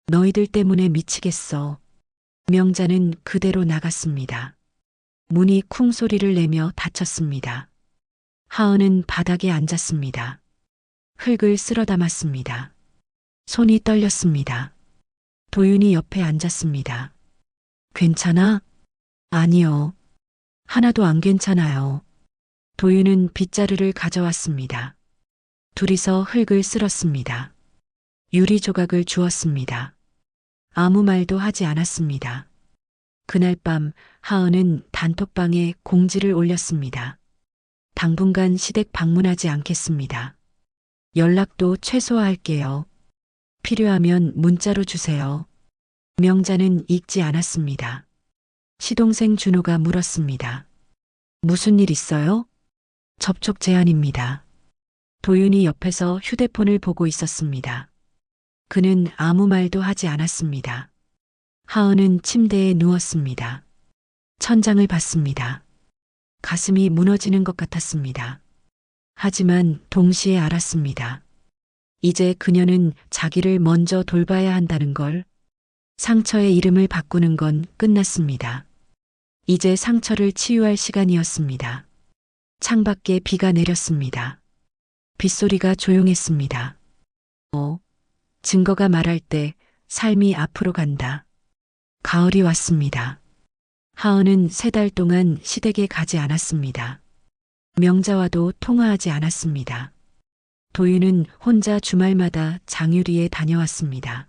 너희들 때문에 미치겠어. 명자는 그대로 나갔습니다. 문이 쿵 소리를 내며 닫혔습니다. 하은은 바닥에 앉았습니다. 흙을 쓸어 담았습니다. 손이 떨렸습니다. 도윤이 옆에 앉았습니다. 괜찮아? 아니요. 하나도 안 괜찮아요. 도윤은 빗자루를 가져왔습니다. 둘이서 흙을 쓸었습니다. 유리 조각을 주었습니다. 아무 말도 하지 않았습니다. 그날 밤 하은은 단톡방에 공지를 올렸습니다. 당분간 시댁 방문하지 않겠습니다. 연락도 최소화할게요. 필요하면 문자로 주세요. 명자는 읽지 않았습니다. 시동생 준호가 물었습니다. 무슨 일 있어요? 접촉 제한입니다. 도윤이 옆에서 휴대폰을 보고 있었습니다. 그는 아무 말도 하지 않았습니다. 하은은 침대에 누웠습니다. 천장을 봤습니다. 가슴이 무너지는 것 같았습니다. 하지만 동시에 알았습니다. 이제 그녀는 자기를 먼저 돌봐야 한다는 걸. 상처의 이름을 바꾸는 건 끝났습니다. 이제 상처를 치유할 시간이었습니다. 창밖에 비가 내렸습니다. 빗소리가 조용했습니다. 증거가 말할 때 삶이 앞으로 간다. 가을이 왔습니다. 하은은 3달 동안 시댁에 가지 않았습니다. 명자와도 통화하지 않았습니다. 도윤은 혼자 주말마다 장유리에 다녀왔습니다.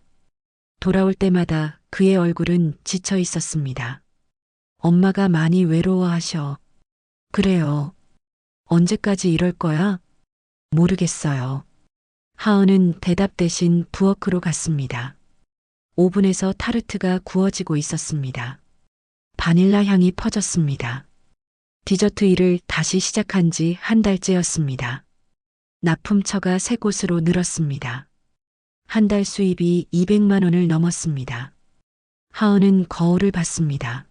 돌아올 때마다 그의 얼굴은 지쳐 있었습니다. 엄마가 많이 외로워하셔. 그래요. 언제까지 이럴 거야? 모르겠어요. 하은은 대답 대신 부엌으로 갔습니다. 오븐에서 타르트가 구워지고 있었습니다. 바닐라 향이 퍼졌습니다. 디저트 일을 다시 시작한 지 한 달째였습니다. 납품처가 3곳으로 늘었습니다. 한 달 수입이 200만 원을 넘었습니다. 하은은 거울을 봤습니다.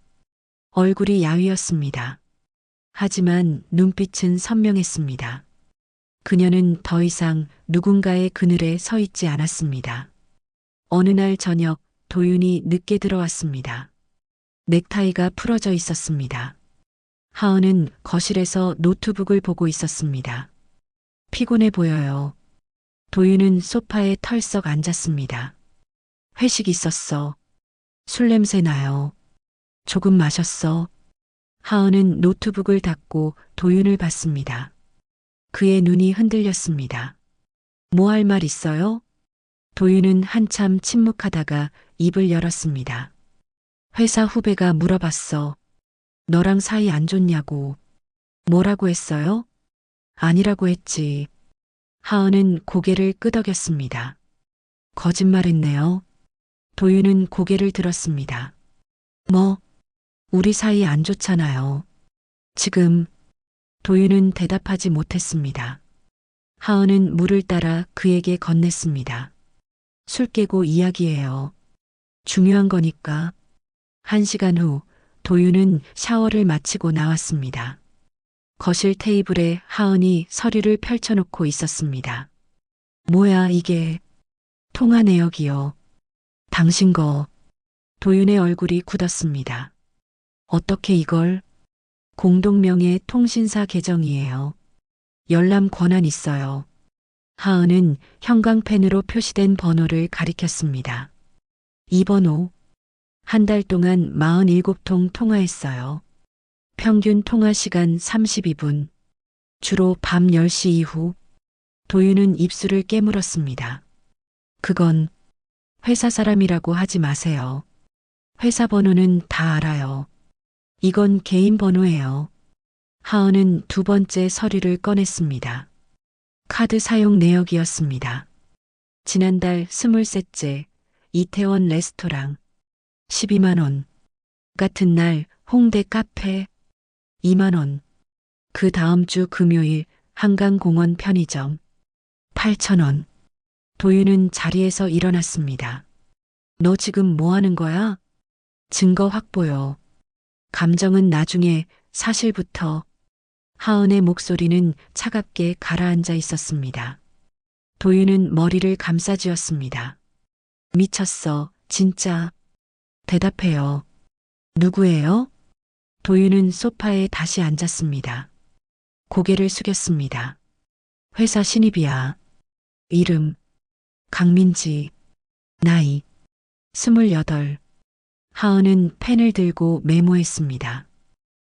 얼굴이 야위었습니다. 하지만 눈빛은 선명했습니다. 그녀는 더 이상 누군가의 그늘에 서 있지 않았습니다. 어느 날 저녁 도윤이 늦게 들어왔습니다. 넥타이가 풀어져 있었습니다. 하은은 거실에서 노트북을 보고 있었습니다. 피곤해 보여요. 도윤은 소파에 털썩 앉았습니다. 회식 있었어. 술 냄새 나요. 조금 마셨어. 하은은 노트북을 닫고 도윤을 봤습니다. 그의 눈이 흔들렸습니다. 뭐 할 말 있어요? 도윤은 한참 침묵하다가 입을 열었습니다. 회사 후배가 물어봤어. 너랑 사이 안 좋냐고. 뭐라고 했어요? 아니라고 했지. 하은은 고개를 끄덕였습니다. 거짓말했네요. 도윤은 고개를 들었습니다. 뭐, 우리 사이 안 좋잖아요. 지금 도윤은 대답하지 못했습니다. 하은은 물을 따라 그에게 건넸습니다. 술 깨고 이야기해요. 중요한 거니까. 1시간 후 도윤은 샤워를 마치고 나왔습니다. 거실 테이블에 하은이 서류를 펼쳐놓고 있었습니다. 뭐야 이게. 통화 내역이요. 당신 거. 도윤의 얼굴이 굳었습니다. 어떻게 이걸? 공동명의 통신사 계정이에요. 열람 권한 있어요. 하은은 형광펜으로 표시된 번호를 가리켰습니다. 이 번호. 한 달 동안 47통 통화했어요. 평균 통화 시간 32분. 주로 밤 10시 이후. 도윤은 입술을 깨물었습니다. 그건 회사 사람이라고 하지 마세요. 회사 번호는 다 알아요. 이건 개인 번호예요. 하은은 두 번째 서류를 꺼냈습니다. 카드 사용 내역이었습니다. 지난달 23째 이태원 레스토랑 12만 원. 같은 날 홍대 카페 2만 원. 그 다음 주 금요일 한강공원 편의점 8천 원. 도윤은 자리에서 일어났습니다. 너 지금 뭐 하는 거야? 증거 확보요. 감정은 나중에, 사실부터. 하은의 목소리는 차갑게 가라앉아 있었습니다. 도윤은 머리를 감싸쥐었습니다. 미쳤어, 진짜. 대답해요. 누구예요? 도윤은 소파에 다시 앉았습니다. 고개를 숙였습니다. 회사 신입이야. 이름, 강민지. 나이, 28. 하은은 펜을 들고 메모했습니다.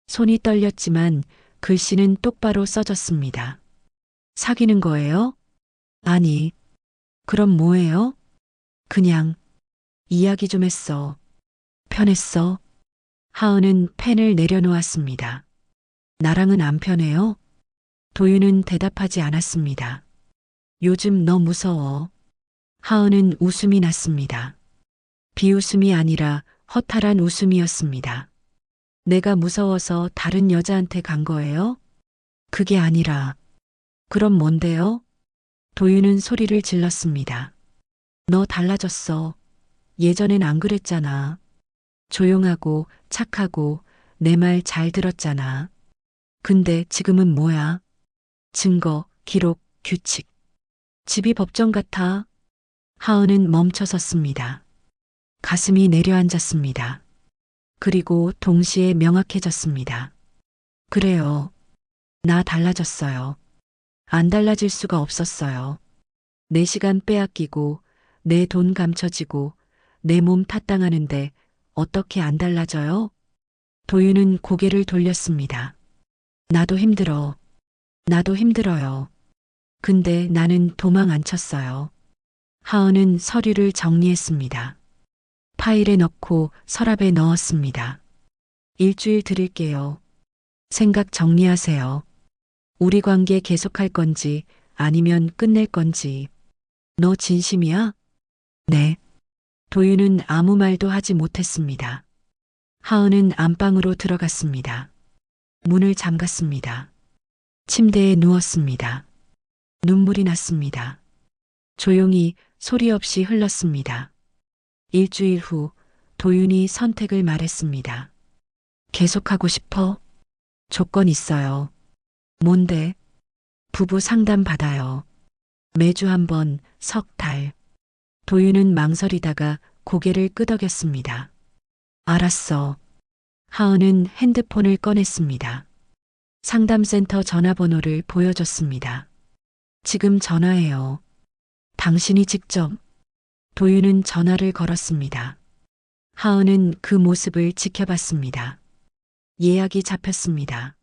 손이 떨렸지만 글씨는 똑바로 써졌습니다. 사귀는 거예요? 아니. 그럼 뭐예요? 그냥 이야기 좀 했어. 편했어? 하은은 펜을 내려놓았습니다. 나랑은 안 편해요? 도윤은 대답하지 않았습니다. 요즘 너 무서워. 하은은 웃음이 났습니다. 비웃음이 아니라 허탈한 웃음이었습니다. 내가 무서워서 다른 여자한테 간 거예요? 그게 아니라. 그럼 뭔데요? 도윤은 소리를 질렀습니다. 너 달라졌어. 예전엔 안 그랬잖아. 조용하고 착하고 내 말 잘 들었잖아. 근데 지금은 뭐야? 증거, 기록, 규칙. 집이 법정 같아. 하은은 멈춰섰습니다. 가슴이 내려앉았습니다. 그리고 동시에 명확해졌습니다. 그래요. 나 달라졌어요. 안 달라질 수가 없었어요. 내 시간 빼앗기고, 내 돈 감춰지고, 내 몸 탓당하는데 어떻게 안 달라져요? 도윤은 고개를 돌렸습니다. 나도 힘들어. 나도 힘들어요. 근데 나는 도망 안 쳤어요. 하은은 서류를 정리했습니다. 파일에 넣고 서랍에 넣었습니다. 일주일 드릴게요. 생각 정리하세요. 우리 관계 계속할 건지 아니면 끝낼 건지. 너 진심이야? 네. 도윤은 아무 말도 하지 못했습니다. 하은은 안방으로 들어갔습니다. 문을 잠갔습니다. 침대에 누웠습니다. 눈물이 났습니다. 조용히 소리 없이 흘렀습니다. 일주일 후 도윤이 선택을 말했습니다. 계속하고 싶어? 조건 있어요. 뭔데? 부부 상담 받아요. 매주 한 번, 석 달. 도윤은 망설이다가 고개를 끄덕였습니다. 알았어. 하은은 핸드폰을 꺼냈습니다. 상담센터 전화번호를 보여줬습니다. 지금 전화해요. 당신이 직접. 도윤은 전화를 걸었습니다. 하은은 그 모습을 지켜봤습니다. 예약이 잡혔습니다.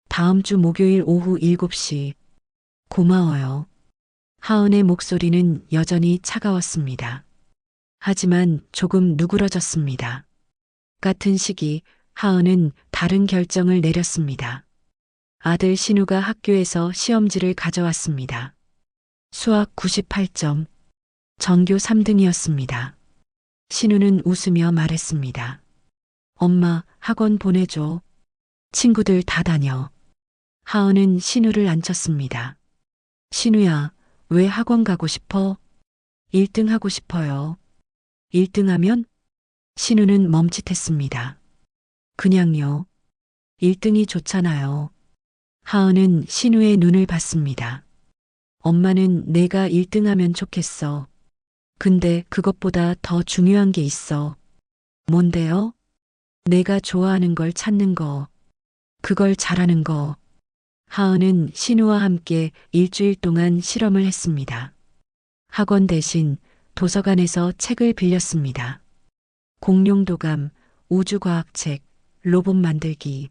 다음 주 목요일 오후 7시. 고마워요. 하은의 목소리는 여전히 차가웠습니다. 하지만 조금 누그러졌습니다. 같은 시기 하은은 다른 결정을 내렸습니다. 아들 신우가 학교에서 시험지를 가져왔습니다. 수학 98점, 전교 3등이었습니다. 신우는 웃으며 말했습니다. 엄마, 학원 보내줘. 친구들 다 다녀. 하은은 신우를 앉혔습니다. 신우야, 왜 학원 가고 싶어? 1등 하고 싶어요. 1등 하면? 신우는 멈칫했습니다. 그냥요. 1등이 좋잖아요. 하은은 신우의 눈을 봤습니다. 엄마는 내가 1등 하면 좋겠어. 근데 그것보다 더 중요한 게 있어. 뭔데요? 내가 좋아하는 걸 찾는 거. 그걸 잘하는 거. 하은은 신우와 함께 일주일 동안 실험을 했습니다. 학원 대신 도서관에서 책을 빌렸습니다. 공룡도감, 우주과학책, 로봇 만들기.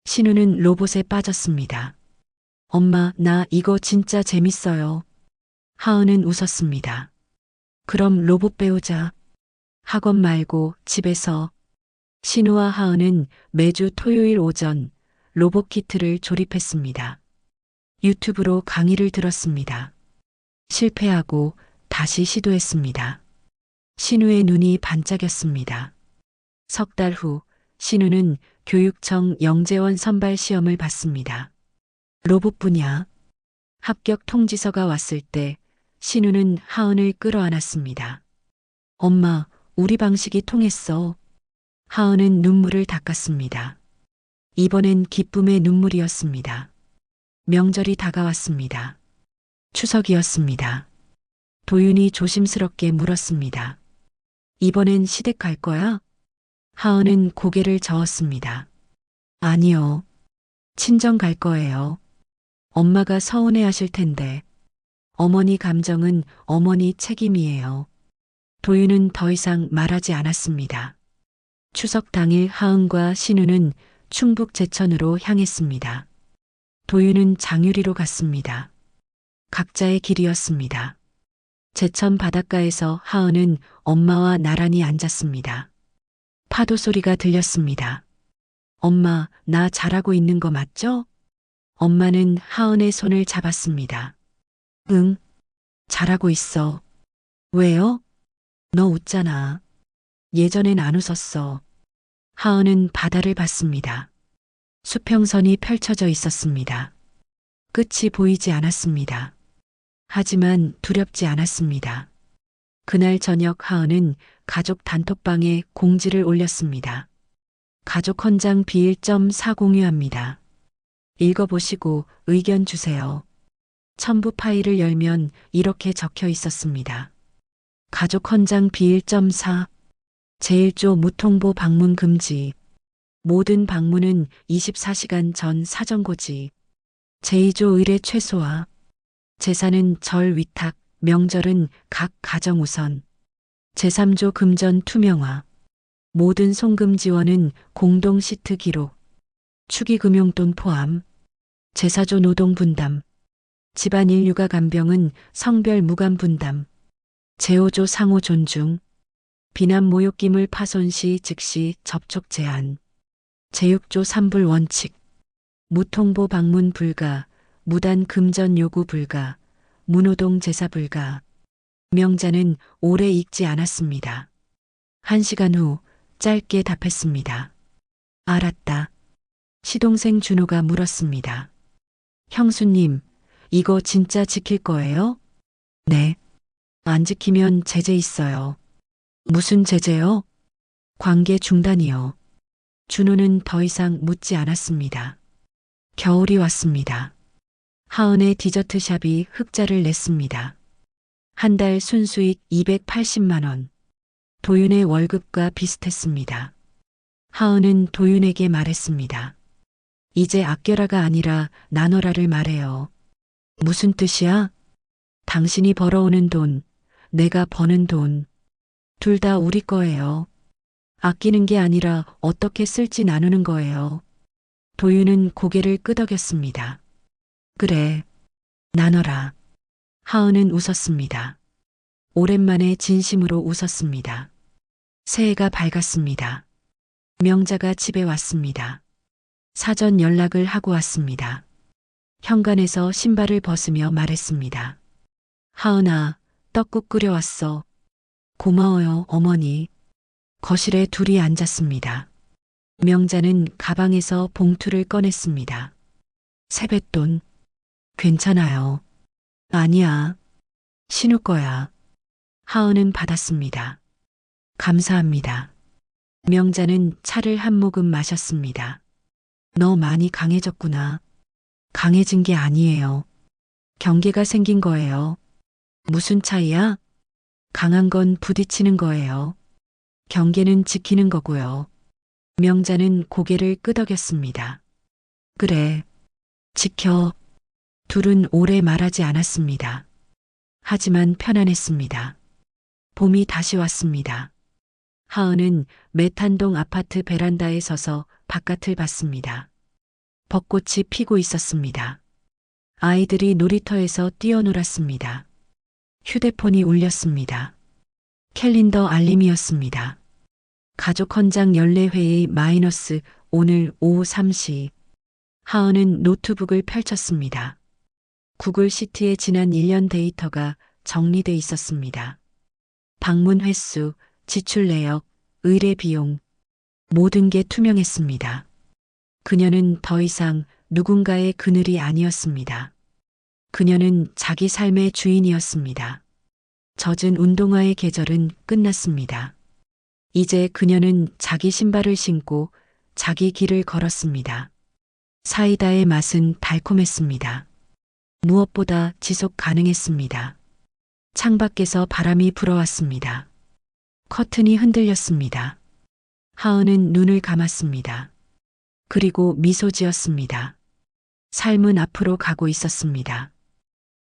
신우는 로봇에 빠졌습니다. 엄마, 나 이거 진짜 재밌어요. 하은은 웃었습니다. 그럼 로봇 배우자. 학원 말고 집에서. 신우와 하은은 매주 토요일 오전 로봇 키트를 조립했습니다. 유튜브로 강의를 들었습니다. 실패하고 다시 시도했습니다. 신우의 눈이 반짝였습니다. 석 달 후 신우는 교육청 영재원 선발 시험을 봤습니다. 로봇 분야 합격 통지서가 왔을 때 신우는 하은을 끌어안았습니다. 엄마, 우리 방식이 통했어. 하은은 눈물을 닦았습니다. 이번엔 기쁨의 눈물이었습니다. 명절이 다가왔습니다. 추석이었습니다. 도윤이 조심스럽게 물었습니다. 이번엔 시댁 갈 거야? 하은은 고개를 저었습니다. 아니요. 친정 갈 거예요. 엄마가 서운해 하실 텐데. 어머니 감정은 어머니 책임이에요. 도윤은 더 이상 말하지 않았습니다. 추석 당일 하은과 신우는 충북 제천으로 향했습니다. 도윤은 장유리로 갔습니다. 각자의 길이었습니다. 제천 바닷가에서 하은은 엄마와 나란히 앉았습니다. 파도 소리가 들렸습니다. 엄마, 나 잘하고 있는 거 맞죠? 엄마는 하은의 손을 잡았습니다. 응, 잘하고 있어. 왜요? 너 웃잖아. 예전엔 안 웃었어. 하은은 바다를 봤습니다. 수평선이 펼쳐져 있었습니다. 끝이 보이지 않았습니다. 하지만 두렵지 않았습니다. 그날 저녁 하은은 가족 단톡방에 공지를 올렸습니다. 가족 헌장 비일점4 공유합니다. 읽어보시고 의견 주세요. 첨부 파일을 열면 이렇게 적혀 있었습니다. 가족 헌장 비일점4 제1조 무통보 방문 금지. 모든 방문은 24시간 전 사전 고지. 제2조 의례 최소화. 제사는 절 위탁, 명절은 각 가정 우선. 제3조 금전 투명화. 모든 송금 지원은 공동 시트 기록. 축의금융돈 포함. 제4조 노동 분담. 집안일 육아 간병은 성별 무관 분담. 제5조 상호 존중. 비난 모욕 기물 파손 시 즉시 접촉 제한. 제6조 3불 원칙. 무통보 방문 불가, 무단 금전 요구 불가, 무노동 제사 불가. 명자는 오래 읽지 않았습니다. 1시간 후 짧게 답했습니다. 알았다. 시동생 준호가 물었습니다. 형수님, 이거 진짜 지킬 거예요? 네. 안 지키면 제재 있어요. 무슨 제재요? 관계 중단이요. 준호는 더 이상 묻지 않았습니다. 겨울이 왔습니다. 하은의 디저트샵이 흑자를 냈습니다. 한 달 순수익 280만 원. 도윤의 월급과 비슷했습니다. 하은은 도윤에게 말했습니다. 이제 아껴라가 아니라 나눠라를 말해요. 무슨 뜻이야? 당신이 벌어오는 돈, 내가 버는 돈, 둘 다 우리 거예요. 아끼는 게 아니라 어떻게 쓸지 나누는 거예요. 도윤은 고개를 끄덕였습니다. 그래, 나눠라. 하은은 웃었습니다. 오랜만에 진심으로 웃었습니다. 새해가 밝았습니다. 명자가 집에 왔습니다. 사전 연락을 하고 왔습니다. 현관에서 신발을 벗으며 말했습니다. 하은아, 떡국 끓여왔어. 고마워요, 어머니. 거실에 둘이 앉았습니다. 명자는 가방에서 봉투를 꺼냈습니다. 세뱃돈. 괜찮아요. 아니야. 신우 거야. 하은은 받았습니다. 감사합니다. 명자는 차를 한 모금 마셨습니다. 너 많이 강해졌구나. 강해진 게 아니에요. 경계가 생긴 거예요. 무슨 차이야? 강한 건 부딪히는 거예요. 경계는 지키는 거고요. 명자는 고개를 끄덕였습니다. 그래. 지켜. 둘은 오래 말하지 않았습니다. 하지만 편안했습니다. 봄이 다시 왔습니다. 하은은 메탄동 아파트 베란다에 서서 바깥을 봤습니다. 벚꽃이 피고 있었습니다. 아이들이 놀이터에서 뛰어놀았습니다. 휴대폰이 울렸습니다. 캘린더 알림이었습니다. 가족 헌장 연례회의 마이너스 오늘 오후 3시. 하은은 노트북을 펼쳤습니다. 구글 시트에 지난 1년 데이터가 정리돼 있었습니다. 방문 횟수, 지출 내역, 의뢰 비용, 모든 게 투명했습니다. 그녀는 더 이상 누군가의 그늘이 아니었습니다. 그녀는 자기 삶의 주인이었습니다. 젖은 운동화의 계절은 끝났습니다. 이제 그녀는 자기 신발을 신고 자기 길을 걸었습니다. 사이다의 맛은 달콤했습니다. 무엇보다 지속 가능했습니다. 창밖에서 바람이 불어왔습니다. 커튼이 흔들렸습니다. 하은은 눈을 감았습니다. 그리고 미소 지었습니다. 삶은 앞으로 가고 있었습니다.